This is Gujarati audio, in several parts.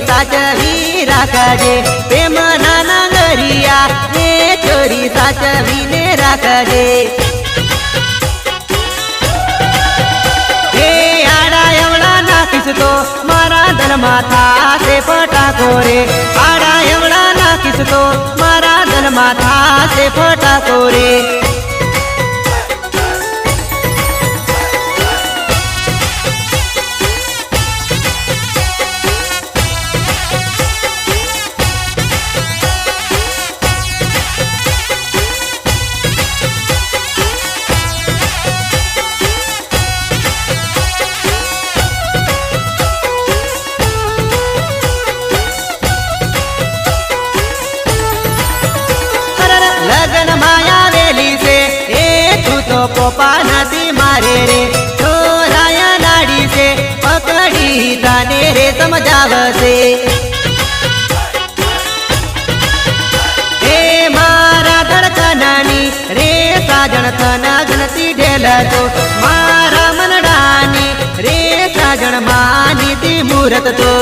સાચવી રાખજે પ્રેમ નાના ગરિયા એ ચોરી સાચવીને રાખજે એ આડા એવડા નાખીશ તો મારા ધનમાં થાશે ફટાકો રે આડા એવડા નાખીશ તો મારા ધનમાં થાશે ફટાકો રે લગન માયાવેલી છે એ તું તો પોપા નથી મારે રે છોરાયા લાડી છે પકડી તને રે સમજાવશે એ મારા ધડકનાની રે સાજણ થના ગણતી ઢેલતો મારા મનડાની રે સાજણ માનીતી મુહૂર્ત તો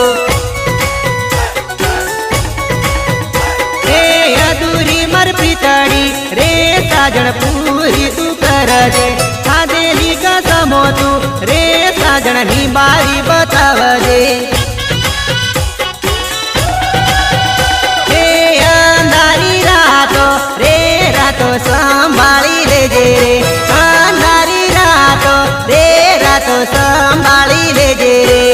અધૂરી મર પ્રીતડી રે સાજણ પૂરી તું કરજે ખાધેલી કસમો તું રે સાજણ ની બારી બતાવજે હે અંધારી રાતો રે રાતો સંભાળી લેજે રે અંધારી રાતો રે રાતો સંભાળી લેજે રે